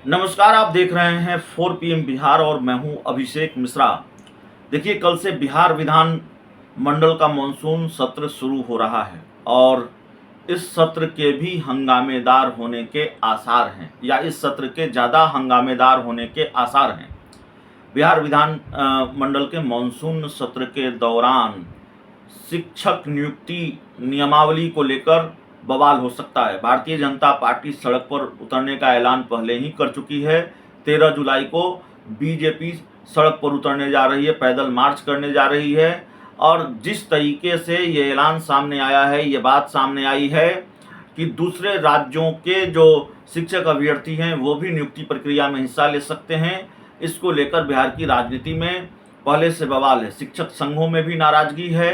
नमस्कार, आप देख रहे हैं 4 PM बिहार और मैं हूं अभिषेक मिश्रा। देखिए, कल से बिहार विधान मंडल का मॉनसून सत्र शुरू हो रहा है और इस सत्र के भी हंगामेदार होने के आसार हैं या इस सत्र के ज़्यादा हंगामेदार होने के आसार हैं। बिहार विधान मंडल के मॉनसून सत्र के दौरान शिक्षक नियुक्ति नियमावली को लेकर बवाल हो सकता है। भारतीय जनता पार्टी सड़क पर उतरने का ऐलान पहले ही कर चुकी है। 13 जुलाई को बीजेपी सड़क पर उतरने जा रही है, पैदल मार्च करने जा रही है और जिस तरीके से ये ऐलान सामने आया है, ये बात सामने आई है कि दूसरे राज्यों के जो शिक्षक अभ्यर्थी हैं वो भी नियुक्ति प्रक्रिया में हिस्सा ले सकते हैं। इसको लेकर बिहार की राजनीति में पहले से बवाल है। शिक्षक संघों में भी नाराजगी है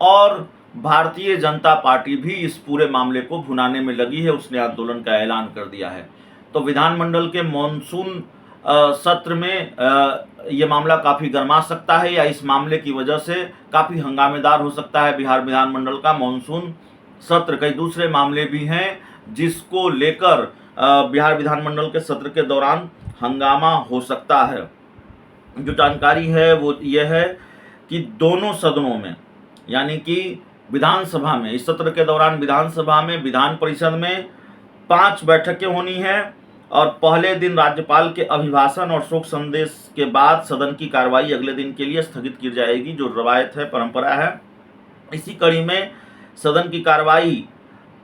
और भारतीय जनता पार्टी भी इस पूरे मामले को भुनाने में लगी है। उसने आंदोलन का ऐलान कर दिया है। तो विधानमंडल के मॉनसून सत्र में ये मामला काफ़ी गर्मा सकता है या इस मामले की वजह से काफ़ी हंगामेदार हो सकता है बिहार विधानमंडल का मॉनसून सत्र। कई दूसरे मामले भी हैं जिसको लेकर बिहार विधानमंडल के सत्र के दौरान हंगामा हो सकता है। जो जानकारी है वो ये है कि दोनों सदनों में, यानी कि विधानसभा में, इस सत्र के दौरान विधानसभा में, विधान परिषद में 5 बैठकें होनी हैं और पहले दिन राज्यपाल के अभिभाषण और शोक संदेश के बाद सदन की कार्रवाई अगले दिन के लिए स्थगित की जाएगी, जो रवायत है, परंपरा है। इसी कड़ी में सदन की कार्रवाई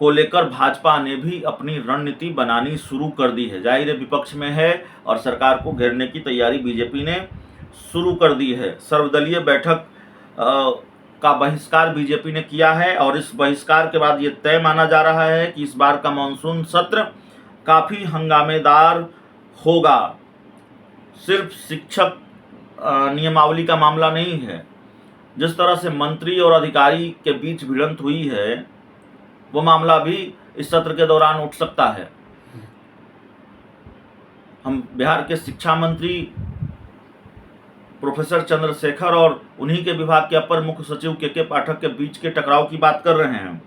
को लेकर भाजपा ने भी अपनी रणनीति बनानी शुरू कर दी है। जाहिर है विपक्ष में है और सरकार को घेरने की तैयारी बीजेपी ने शुरू कर दी है। सर्वदलीय बैठक का बहिष्कार बीजेपी ने किया है और इस बहिष्कार के बाद ये तय माना जा रहा है कि इस बार का मानसून सत्र काफ़ी हंगामेदार होगा। सिर्फ शिक्षक नियमावली का मामला नहीं है। जिस तरह से मंत्री और अधिकारी के बीच भिड़ंत हुई है वो मामला भी इस सत्र के दौरान उठ सकता है। हम बिहार के शिक्षा मंत्री प्रोफेसर चंद्रशेखर और उन्हीं के विभाग के अपर मुख्य सचिव के पाठक के बीच के टकराव की बात कर रहे हैं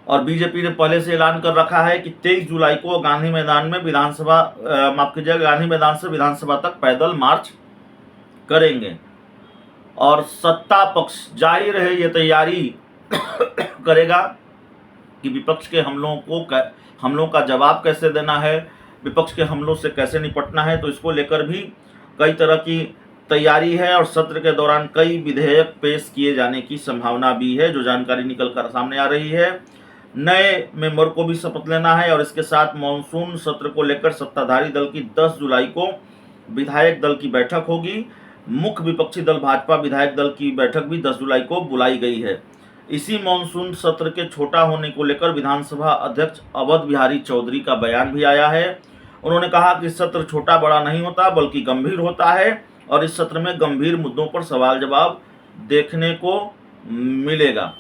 और बीजेपी ने पहले से ऐलान कर रखा है कि 23 जुलाई को गांधी मैदान में गांधी मैदान से विधानसभा तक पैदल मार्च करेंगे और सत्ता पक्ष जाहिर है ये तैयारी करेगा कि विपक्ष के हमलों का जवाब कैसे देना है, विपक्ष के हमलों से कैसे निपटना है। तो इसको लेकर भी कई तरह की तैयारी है और सत्र के दौरान कई विधेयक पेश किए जाने की संभावना भी है, जो जानकारी निकल कर सामने आ रही है। नए मेंबर को भी शपथ लेना है और इसके साथ मॉनसून सत्र को लेकर सत्ताधारी दल की 10 जुलाई को विधायक दल की बैठक होगी। मुख्य विपक्षी दल भाजपा विधायक दल की बैठक भी 10 जुलाई को बुलाई गई है। इसी मॉनसून सत्र के छोटा होने को लेकर विधानसभा अध्यक्ष अवध बिहारी चौधरी का बयान भी आया है। उन्होंने कहा कि सत्र छोटा बड़ा नहीं होता बल्कि गंभीर होता है और इस सत्र में गंभीर मुद्दों पर सवाल जवाब देखने को मिलेगा।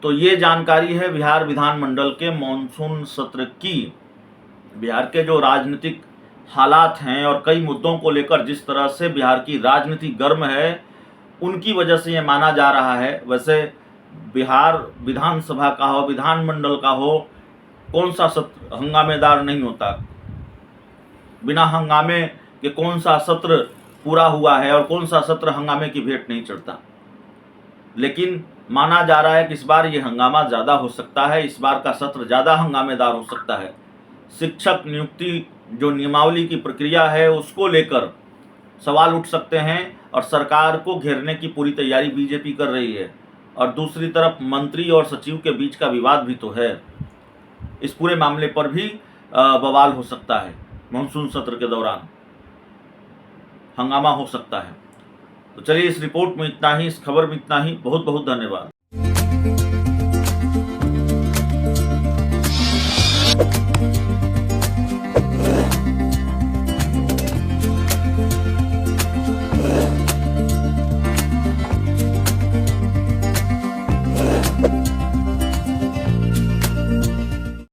तो ये जानकारी है बिहार विधानमंडल के मॉनसून सत्र की। बिहार के जो राजनीतिक हालात हैं और कई मुद्दों को लेकर जिस तरह से बिहार की राजनीति गर्म है, उनकी वजह से ये माना जा रहा है। वैसे बिहार विधानसभा का हो, विधानमंडल का हो, कौन सा सत्र हंगामेदार नहीं होता। बिना हंगामे के कौन सा सत्र पूरा हुआ है और कौन सा सत्र हंगामे की भेंट नहीं चढ़ता। लेकिन माना जा रहा है कि इस बार ये हंगामा ज़्यादा हो सकता है, इस बार का सत्र ज़्यादा हंगामेदार हो सकता है। शिक्षक नियुक्ति जो नियमावली की प्रक्रिया है उसको लेकर सवाल उठ सकते हैं और सरकार को घेरने की पूरी तैयारी बीजेपी कर रही है और दूसरी तरफ मंत्री और सचिव के बीच का विवाद भी तो है। इस पूरे मामले पर भी बवाल हो सकता है। मानसून सत्र के दौरान हंगामा हो सकता है। तो चलिए, इस रिपोर्ट में इतना ही, इस खबर में इतना ही। बहुत बहुत धन्यवाद।